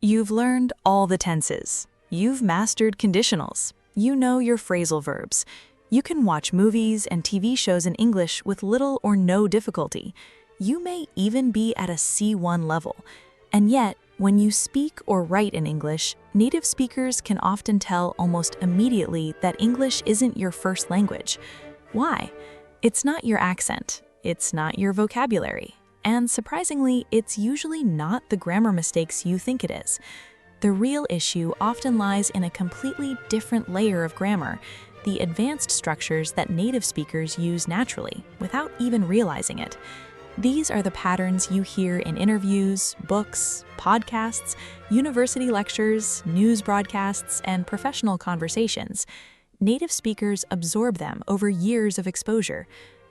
You've learned all the tenses. You've mastered conditionals. You know your phrasal verbs. You can watch movies and TV shows in English with little or no difficulty. You may even be at a C1 level. And yet, when you speak or write in English, native speakers can often tell almost immediately that English isn't your first language. Why? It's not your accent. It's not your vocabulary. And surprisingly, it's usually not the grammar mistakes you think it is. The real issue often lies in a completely different layer of grammar, the advanced structures that native speakers use naturally, without even realizing it. These are the patterns you hear in interviews, books, podcasts, university lectures, news broadcasts, and professional conversations. Native speakers absorb them over years of exposure.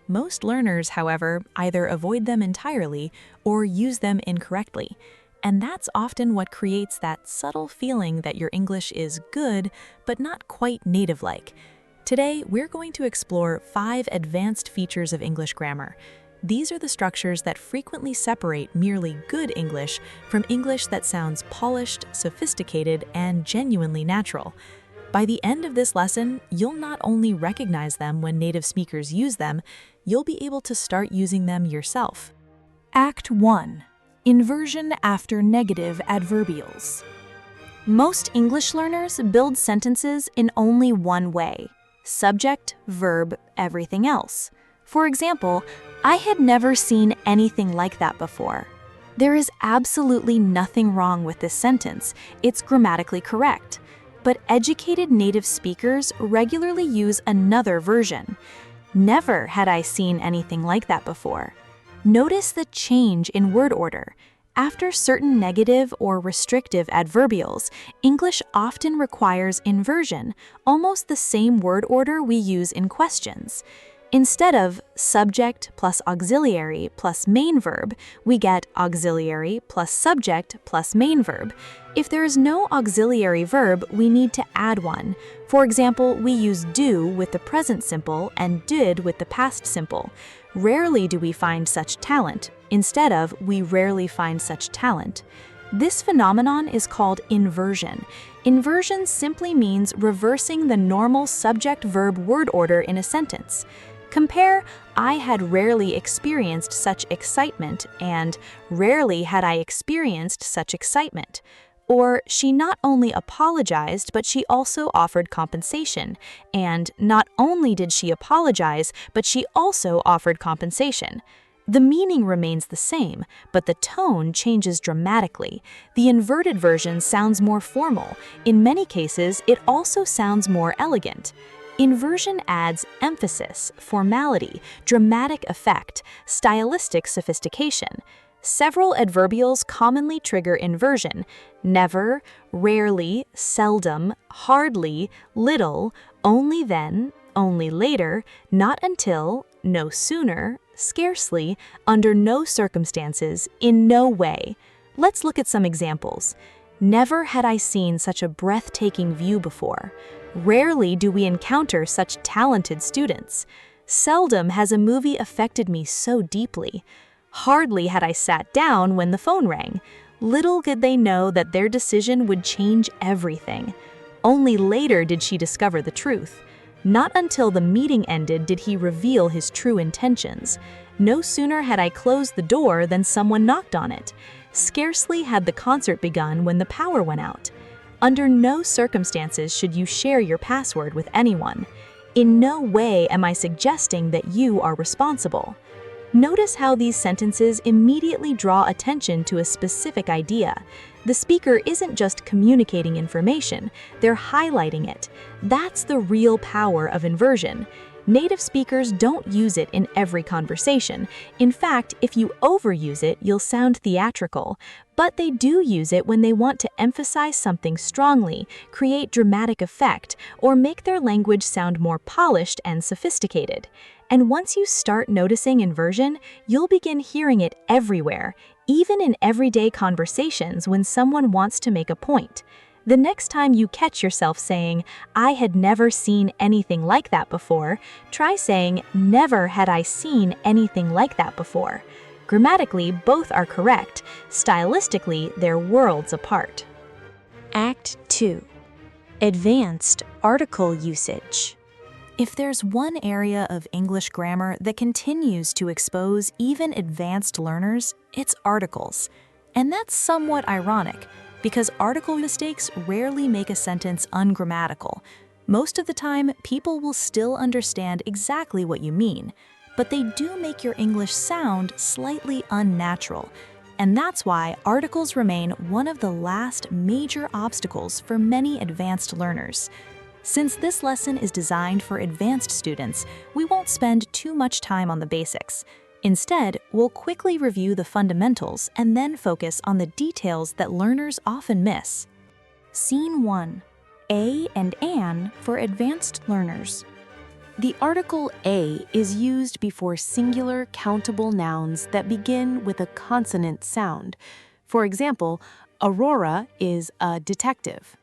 Most learners, however, either avoid them entirely or use them incorrectly. And that's often what creates that subtle feeling that your English is good, but not quite native-like. Today, we're going to explore 5 advanced features of English grammar. These are the structures that frequently separate merely good English from English that sounds polished, sophisticated, and genuinely natural. By the end of this lesson, you'll not only recognize them when native speakers use them, you'll be able to start using them yourself. Act 1. Inversion after negative adverbials. Most English learners build sentences in only one way: subject, verb, everything else. For example, I had never seen anything like that before. There is absolutely nothing wrong with this sentence. It's grammatically correct. But educated native speakers regularly use another version. Never had I seen anything like that before. Notice the change in word order. After certain negative or restrictive adverbials, English often requires inversion, almost the same word order we use in questions. Instead of subject plus auxiliary plus main verb, we get auxiliary plus subject plus main verb. If there is no auxiliary verb, we need to add one. For example, we use do with the present simple and did with the past simple. Rarely do we find such talent. Instead of, we rarely find such talent. This phenomenon is called inversion. Inversion simply means reversing the normal subject-verb word order in a sentence. Compare, I had rarely experienced such excitement, and rarely had I experienced such excitement. Or, she not only apologized, but she also offered compensation. And not only did she apologize, but she also offered compensation. The meaning remains the same, but the tone changes dramatically. The inverted version sounds more formal. In many cases, it also sounds more elegant. Inversion adds emphasis, formality, dramatic effect, stylistic sophistication. Several adverbials commonly trigger inversion: never, rarely, seldom, hardly, little, only then, only later, not until, no sooner, scarcely, under no circumstances, in no way. Let's look at some examples. Never had I seen such a breathtaking view before. Rarely do we encounter such talented students. Seldom has a movie affected me so deeply. Hardly had I sat down when the phone rang. Little did they know that their decision would change everything. Only later did she discover the truth. Not until the meeting ended did he reveal his true intentions. No sooner had I closed the door than someone knocked on it. Scarcely had the concert begun when the power went out. Under no circumstances should you share your password with anyone. In no way am I suggesting that you are responsible. Notice how these sentences immediately draw attention to a specific idea. The speaker isn't just communicating information, they're highlighting it. That's the real power of inversion. Native speakers don't use it in every conversation. In fact, if you overuse it, you'll sound theatrical. But they do use it when they want to emphasize something strongly, create dramatic effect, or make their language sound more polished and sophisticated. And once you start noticing inversion, you'll begin hearing it everywhere, even in everyday conversations when someone wants to make a point. The next time you catch yourself saying, I had never seen anything like that before, try saying, never had I seen anything like that before. Grammatically, both are correct. Stylistically, they're worlds apart. Act 2. Advanced article usage. If there's one area of English grammar that continues to expose even advanced learners, it's articles. And that's somewhat ironic, because article mistakes rarely make a sentence ungrammatical. Most of the time, people will still understand exactly what you mean, but they do make your English sound slightly unnatural. And that's why articles remain one of the last major obstacles for many advanced learners. Since this lesson is designed for advanced students, we won't spend too much time on the basics. Instead, we'll quickly review the fundamentals and then focus on the details that learners often miss. Scene 1. A and an for advanced learners. The article a is used before singular countable nouns that begin with a consonant sound. For example, Aurora is a detective.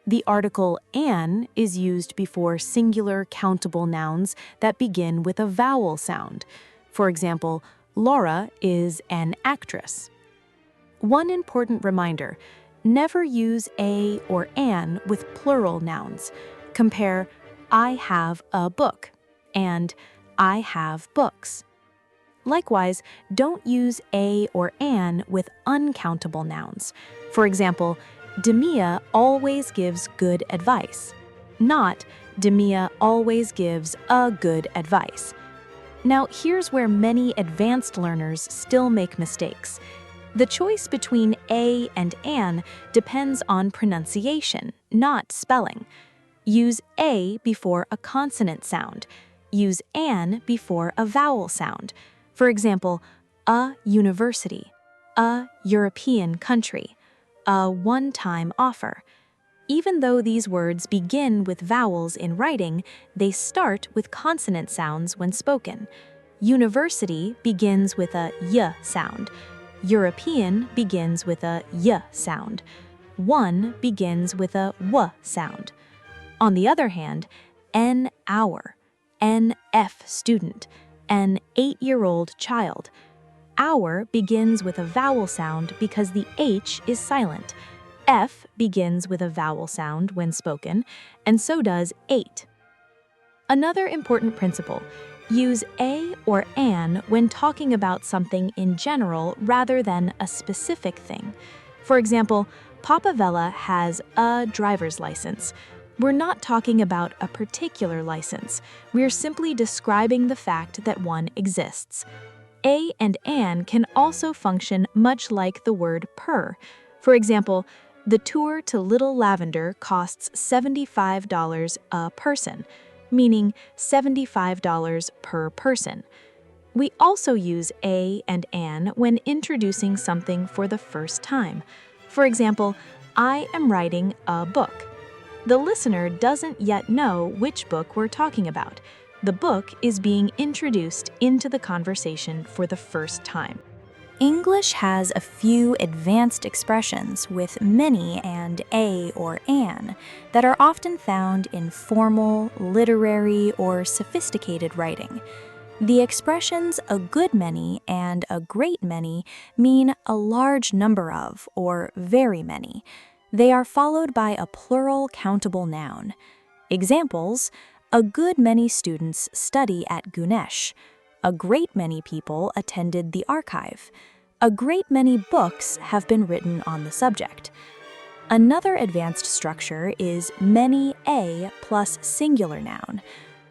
The article an is used before singular countable nouns that begin with a vowel sound. For example, Laura is an actress. One important reminder: never use a or an with plural nouns. Compare I have a book and I have books. Likewise, don't use a or an with uncountable nouns. For example, Demia always gives good advice, not Demia always gives a good advice. Now, here's where many advanced learners still make mistakes. The choice between a and an depends on pronunciation, not spelling. Use a before a consonant sound. Use an before a vowel sound. For example, a university, a European country, a one-time offer. Even though these words begin with vowels in writing, they start with consonant sounds when spoken. University begins with a y sound. European begins with a y sound. One begins with a w sound. On the other hand, an hour, an F student, an 8-year-old child. Hour begins with a vowel sound because the H is silent. F begins with a vowel sound when spoken, and so does 8. Another important principle: use a or an when talking about something in general rather than a specific thing. For example, Papa Vella has a driver's license. We're not talking about a particular license. We're simply describing the fact that one exists. A and an can also function much like the word per. For example, the tour to Little Lavender costs $75 a person, meaning $75 per person. We also use a and an when introducing something for the first time. For example, I am writing a book. The listener doesn't yet know which book we're talking about. The book is being introduced into the conversation for the first time. English has a few advanced expressions with many and a or an that are often found in formal, literary, or sophisticated writing. The expressions a good many and a great many mean a large number of, or very many. They are followed by a plural countable noun. Examples: a good many students study at Gunesh. A great many people attended the archive. A great many books have been written on the subject. Another advanced structure is many a plus singular noun.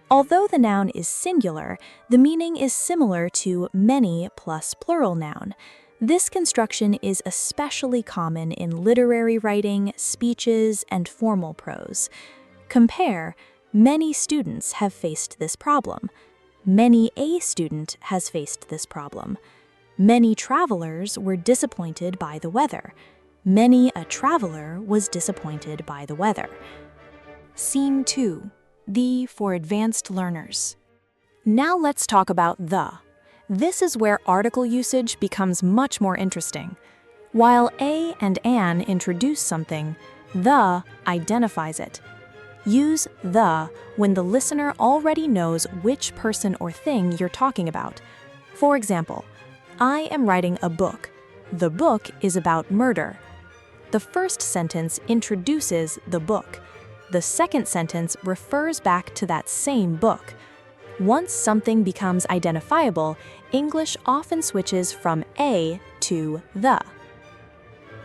Although the noun is singular, the meaning is similar to many plus plural noun. This construction is especially common in literary writing, speeches, and formal prose. Compare, many students have faced this problem. Many a student has faced this problem. Many travelers were disappointed by the weather. Many a traveler was disappointed by the weather. Scene 2. The for advanced learners. Now let's talk about the. This is where article usage becomes much more interesting. While a and an introduce something, the identifies it. Use the when the listener already knows which person or thing you're talking about. For example, I am writing a book. The book is about murder. The first sentence introduces the book. The second sentence refers back to that same book. Once something becomes identifiable, English often switches from a to the.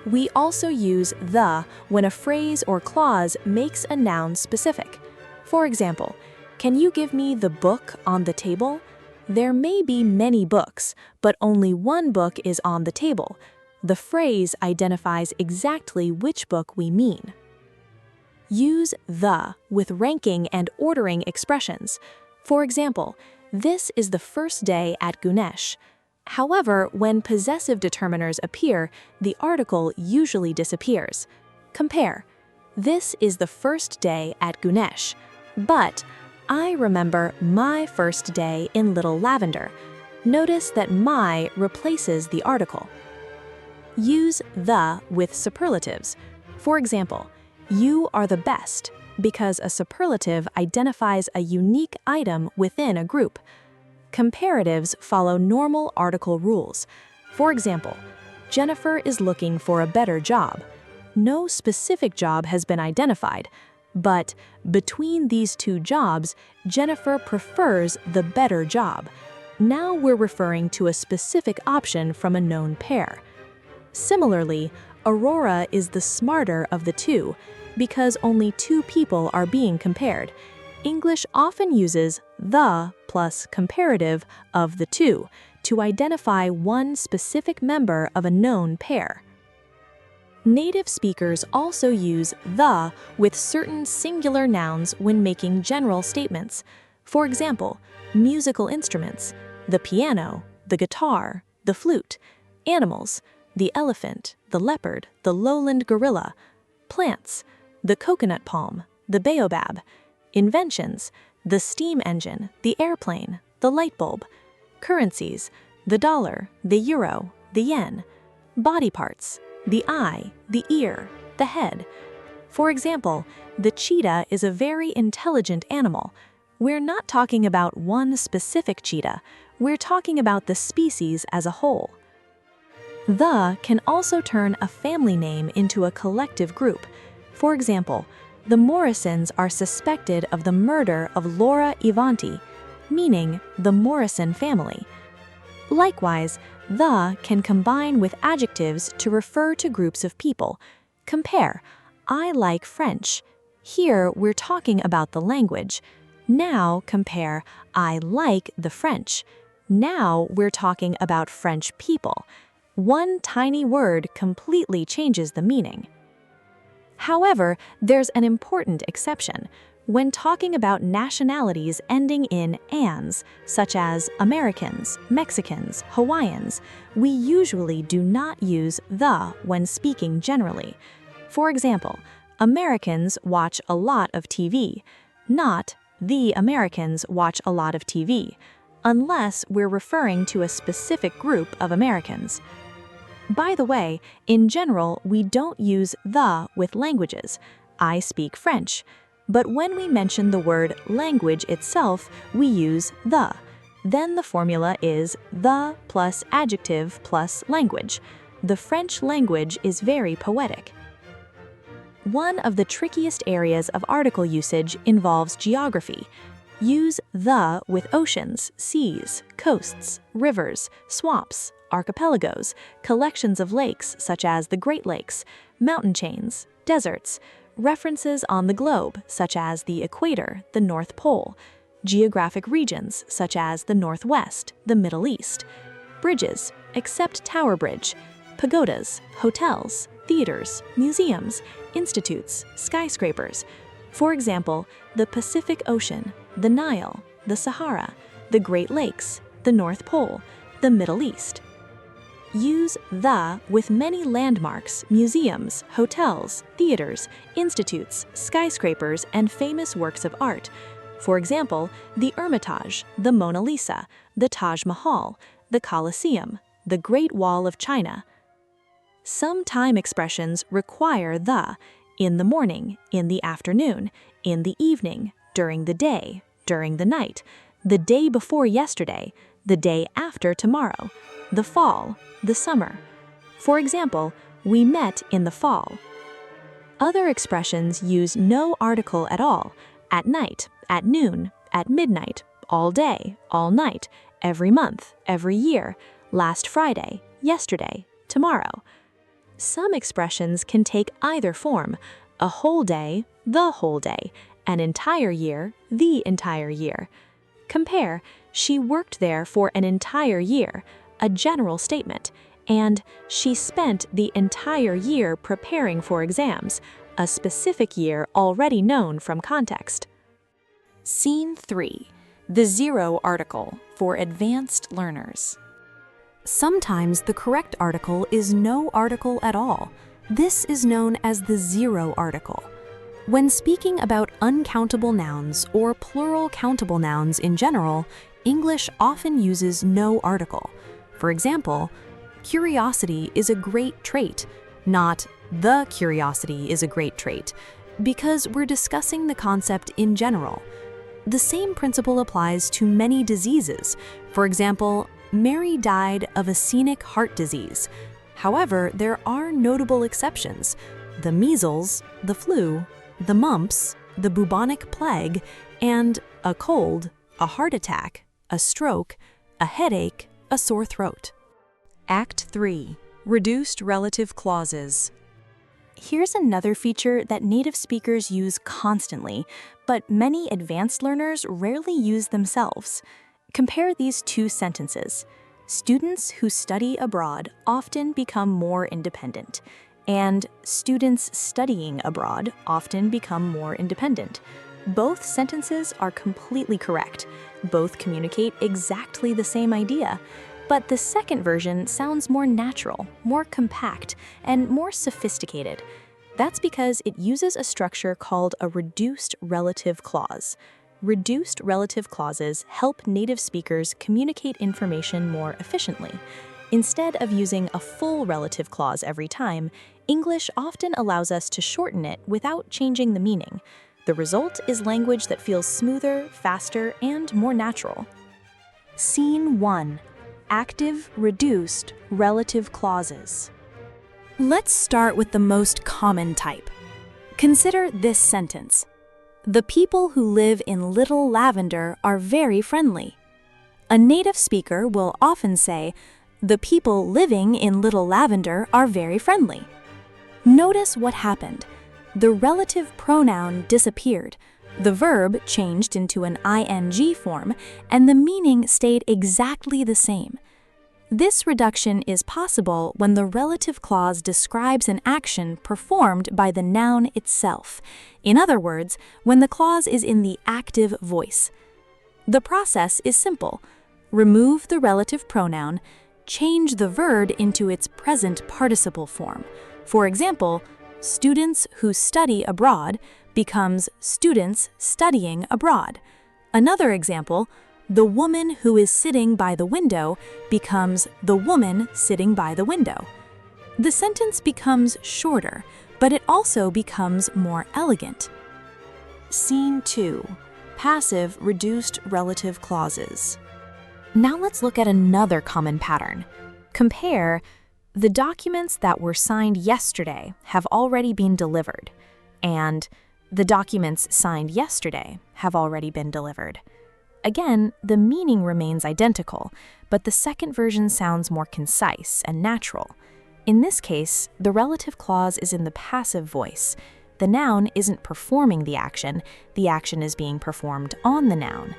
We also use the when a phrase or clause makes a noun specific. For example, can you give me the book on the table? There may be many books, but only one book is on the table. The phrase identifies exactly which book we mean. Use the with ranking and ordering expressions. For example, this is the first day at Ganesh. However, when possessive determiners appear, the article usually disappears. Compare. This is the first day at Ganesh, but I remember my first day in Little Lavender. Notice that my replaces the article. Use the with superlatives. For example, you are the best, because a superlative identifies a unique item within a group. Comparatives follow normal article rules. For example, Jennifer is looking for a better job. No specific job has been identified, but between these two jobs, Jennifer prefers the better job. Now we're referring to a specific option from a known pair. Similarly, Aurora is the smarter of the two, because only two people are being compared. English often uses the plus comparative of the two to identify one specific member of a known pair. Native speakers also use the with certain singular nouns when making general statements. For example, musical instruments, the piano, the guitar, the flute, animals, the elephant, the leopard, the lowland gorilla, plants, the coconut palm, the baobab, inventions, the steam engine, the airplane, the light bulb, currencies, the dollar, the euro, the yen, body parts, the eye, the ear, the head. For example, the cheetah is a very intelligent animal. We're not talking about one specific cheetah, we're talking about the species as a whole. The can also turn a family name into a collective group. For example, the Morrisons are suspected of the murder of Laura Ivanti, meaning the Morrison family. Likewise, the can combine with adjectives to refer to groups of people. Compare, I like French. Here we're talking about the language. Now compare, I like the French. Now we're talking about French people. One tiny word completely changes the meaning. However, there's an important exception. When talking about nationalities ending in -ans, such as Americans, Mexicans, Hawaiians, we usually do not use the when speaking generally. For example, Americans watch a lot of TV, not the Americans watch a lot of TV, unless we're referring to a specific group of Americans. By the way, in general, we don't use the with languages. I speak French. But when we mention the word language itself, we use the. Then the formula is the plus adjective plus language. The French language is very poetic. One of the trickiest areas of article usage involves geography. Use the with oceans, seas, coasts, rivers, swamps, archipelagos, collections of lakes such as the Great Lakes, mountain chains, deserts, references on the globe such as the equator, the North Pole, geographic regions such as the Northwest, the Middle East, bridges, except Tower Bridge, pagodas, hotels, theaters, museums, institutes, skyscrapers. For example, the Pacific Ocean, the Nile, the Sahara, the Great Lakes, the North Pole, the Middle East. Use the with many landmarks, museums, hotels, theaters, institutes, skyscrapers, and famous works of art. For example, the Hermitage, the Mona Lisa, the Taj Mahal, the Colosseum, the Great Wall of China. Some time expressions require the: in the morning, in the afternoon, in the evening, during the day, during the night, the day before yesterday, the day after tomorrow, the fall, the summer. For example, We met in the fall. Other expressions use no article at all: at night, at noon, at midnight, all day, all night, every month, every year, last Friday, yesterday, tomorrow. Some expressions can take either form: a whole day, the whole day, an entire year, the entire year. Compare, she worked there for an entire year, a general statement, and she spent the entire year preparing for exams, a specific year already known from context. Scene 3. The zero article for advanced learners. Sometimes the correct article is no article at all. This is known as the zero article. When speaking about uncountable nouns or plural countable nouns in general, English often uses no article. For example, curiosity is a great trait, not the curiosity is a great trait, because we're discussing the concept in general. The same principle applies to many diseases. For example, Mary died of a scenic heart disease. However, there are notable exceptions: the measles, the flu, the mumps, the bubonic plague, and a cold, a heart attack, a stroke, a headache, a sore throat. Act 3. Reduced relative clauses. Here's another feature that native speakers use constantly, but many advanced learners rarely use themselves. Compare these two sentences. Students who study abroad often become more independent, and students studying abroad often become more independent. Both sentences are completely correct. Both communicate exactly the same idea, but the second version sounds more natural, more compact, and more sophisticated. That's because it uses a structure called a reduced relative clause. Reduced relative clauses help native speakers communicate information more efficiently. Instead of using a full relative clause every time, English often allows us to shorten it without changing the meaning. The result is language that feels smoother, faster, and more natural. Scene 1. Active reduced relative clauses. Let's start with the most common type. Consider this sentence. The people who live in Little Lavender are very friendly. A native speaker will often say, the people living in Little Lavender are very friendly. Notice what happened. The relative pronoun disappeared. The verb changed into an ing form, and the meaning stayed exactly the same. This reduction is possible when the relative clause describes an action performed by the noun itself. In other words, when the clause is in the active voice. The process is simple. Remove the relative pronoun, change the verb into its present participle form. For example, students who study abroad becomes students studying abroad. Another example, the woman who is sitting by the window becomes the woman sitting by the window. The sentence becomes shorter, but it also becomes more elegant. Scene 2. Passive reduced relative clauses. Now let's look at another common pattern. Compare, the documents that were signed yesterday have already been delivered, and the documents signed yesterday have already been delivered. Again, the meaning remains identical, but the second version sounds more concise and natural. In this case, the relative clause is in the passive voice. The noun isn't performing the action is being performed on the noun.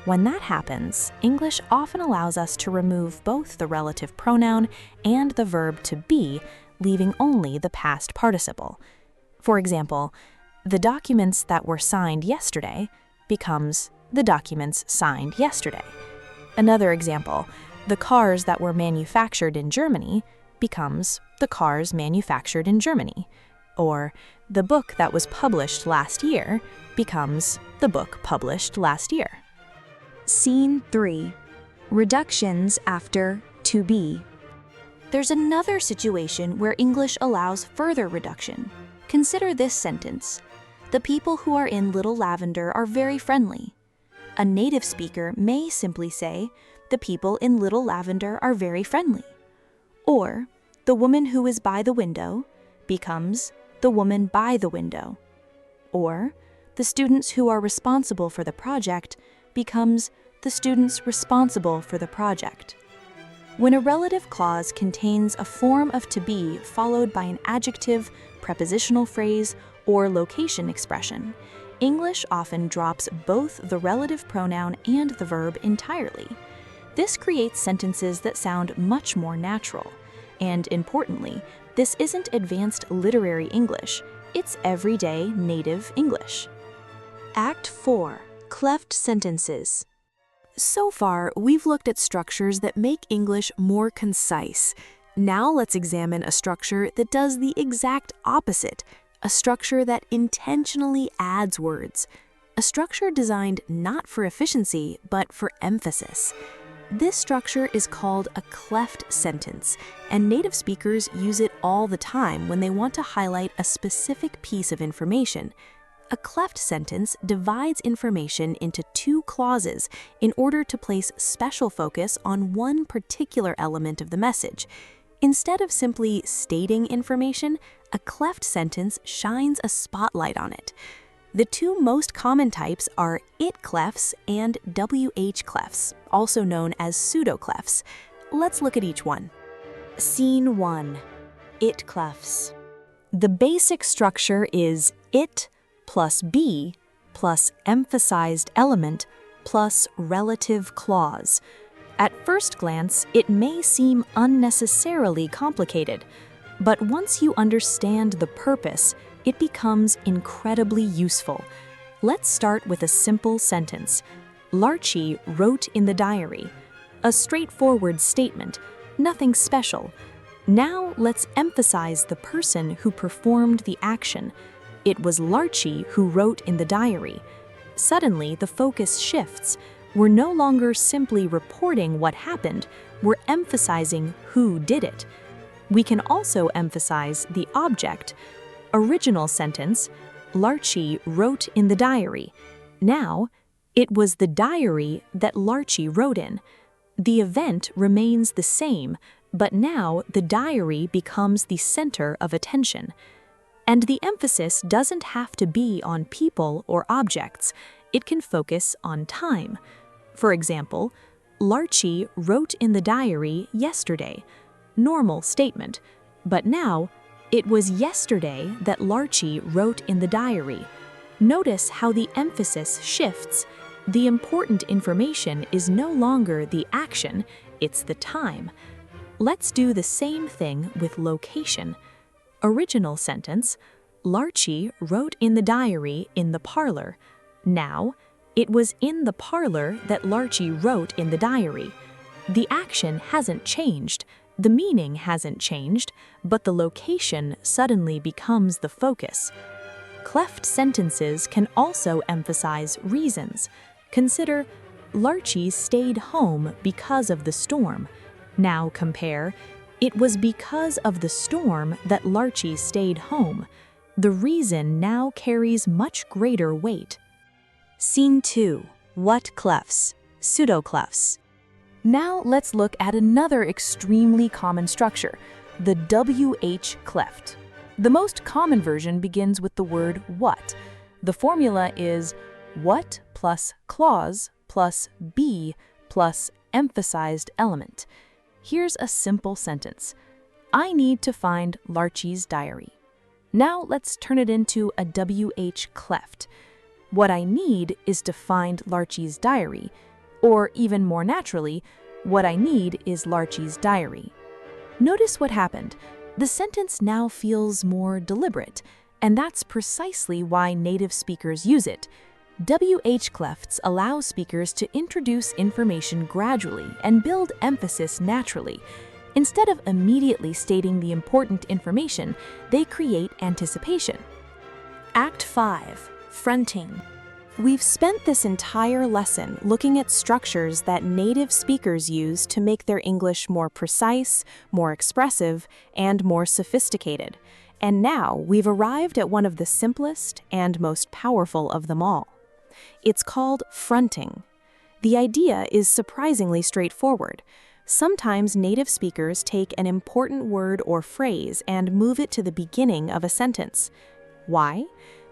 When that happens, English often allows us to remove both the relative pronoun and the verb to be, leaving only the past participle. For example, the documents that were signed yesterday becomes the documents signed yesterday. Another example, the cars that were manufactured in Germany becomes the cars manufactured in Germany. Or the book that was published last year becomes the book published last year. Scene 3. Reductions after to be. There's another situation where English allows further reduction. Consider this sentence. The people who are in Little Lavender are very friendly. A native speaker may simply say, the people in Little Lavender are very friendly. Or, the woman who is by the window becomes the woman by the window. Or, the students who are responsible for the project becomes the students responsible for the project. When a relative clause contains a form of to be followed by an adjective, prepositional phrase, or location expression, English often drops both the relative pronoun and the verb entirely. This creates sentences that sound much more natural. And importantly, this isn't advanced literary English, it's everyday native English. Act 4. Cleft sentences. So far, we've looked at structures that make English more concise. Now let's examine a structure that does the exact opposite, a structure that intentionally adds words, a structure designed not for efficiency, but for emphasis. This structure is called a cleft sentence, and native speakers use it all the time when they want to highlight a specific piece of information. A cleft sentence divides information into two clauses in order to place special focus on one particular element of the message. Instead of simply stating information, a cleft sentence shines a spotlight on it. The two most common types are it-clefts and wh-clefts, also known as pseudo-clefts. Let's look at each one. Scene 1. It-clefts. The basic structure is it plus be plus emphasized element plus relative clause. At first glance, it may seem unnecessarily complicated, but once you understand the purpose, it becomes incredibly useful. Let's start with a simple sentence. Larchie wrote in the diary. A straightforward statement, nothing special. Now let's emphasize the person who performed the action. It was Larchie who wrote in the diary. Suddenly, the focus shifts. We're no longer simply reporting what happened, we're emphasizing who did it. We can also emphasize the object. Original sentence, Larchie wrote in the diary. Now, it was the diary that Larchie wrote in. The event remains the same, but now the diary becomes the center of attention. And the emphasis doesn't have to be on people or objects. It can focus on time. For example, Larchie wrote in the diary yesterday. Normal statement. But now, it was yesterday that Larchie wrote in the diary. Notice how the emphasis shifts. The important information is no longer the action, it's the time. Let's do the same thing with location. Original sentence, Larchie wrote in the diary in the parlor. Now, it was in the parlor that Larchie wrote in the diary. The action hasn't changed, the meaning hasn't changed, but the location suddenly becomes the focus. Cleft sentences can also emphasize reasons. Consider, Larchie stayed home because of the storm. Now compare, it was because of the storm that Larchie stayed home. The reason now carries much greater weight. Scene 2. What-clefts? Pseudo-clefts. Now let's look at another extremely common structure, the wh-cleft. The most common version begins with the word what. The formula is what plus clause plus be plus emphasized element. Here's a simple sentence. I need to find Larchie's diary. Now let's turn it into a wh-cleft. What I need is to find Larchie's diary, or even more naturally, what I need is Larchie's diary. Notice what happened. The sentence now feels more deliberate, and that's precisely why native speakers use it. Wh-clefts allow speakers to introduce information gradually and build emphasis naturally. Instead of immediately stating the important information, they create anticipation. Act 5. Fronting. We've spent this entire lesson looking at structures that native speakers use to make their English more precise, more expressive, and more sophisticated. And now we've arrived at one of the simplest and most powerful of them all. It's called fronting. The idea is surprisingly straightforward. Sometimes native speakers take an important word or phrase and move it to the beginning of a sentence. Why?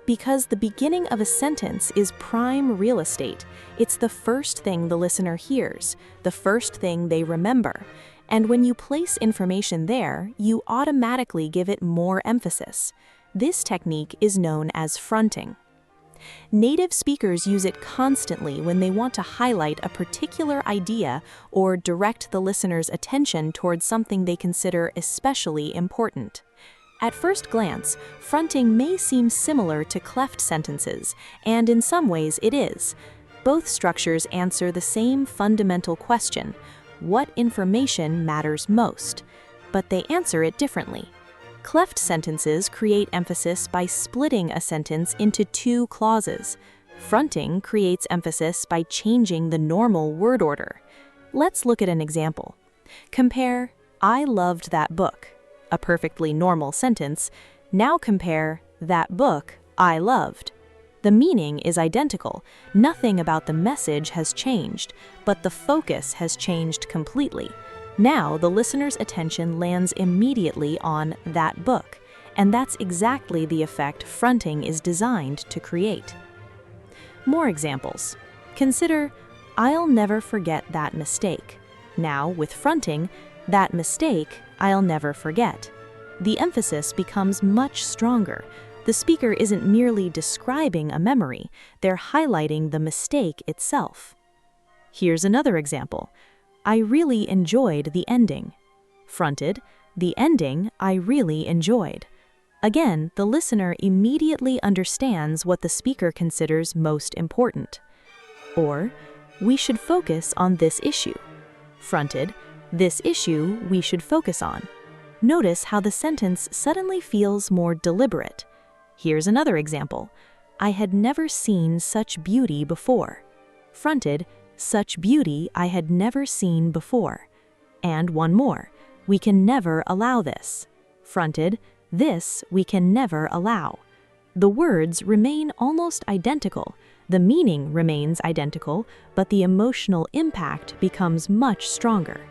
Because the beginning of a sentence is prime real estate. It's the first thing the listener hears, the first thing they remember. And when you place information there, you automatically give it more emphasis. This technique is known as fronting. Native speakers use it constantly when they want to highlight a particular idea or direct the listener's attention towards something they consider especially important. At first glance, fronting may seem similar to cleft sentences, and in some ways it is. Both structures answer the same fundamental question: what information matters most? But they answer it differently. Cleft sentences create emphasis by splitting a sentence into two clauses. Fronting creates emphasis by changing the normal word order. Let's look at an example. Compare, "I loved that book," a perfectly normal sentence. Now compare, "that book I loved." The meaning is identical. Nothing about the message has changed, but the focus has changed completely. Now the listener's attention lands immediately on that book, and that's exactly the effect fronting is designed to create. More examples. Consider, "I'll never forget that mistake." Now, with fronting, "that mistake I'll never forget." The emphasis becomes much stronger. The speaker isn't merely describing a memory, they're highlighting the mistake itself. Here's another example. "I really enjoyed the ending." Fronted, "the ending I really enjoyed." Again, the listener immediately understands what the speaker considers most important. Or, "we should focus on this issue." Fronted, "this issue we should focus on." Notice how the sentence suddenly feels more deliberate. Here's another example. "I had never seen such beauty before." Fronted, "such beauty I had never seen before." And one more. "We can never allow this." Fronted, "this we can never allow." The words remain almost identical. The meaning remains identical, but the emotional impact becomes much stronger.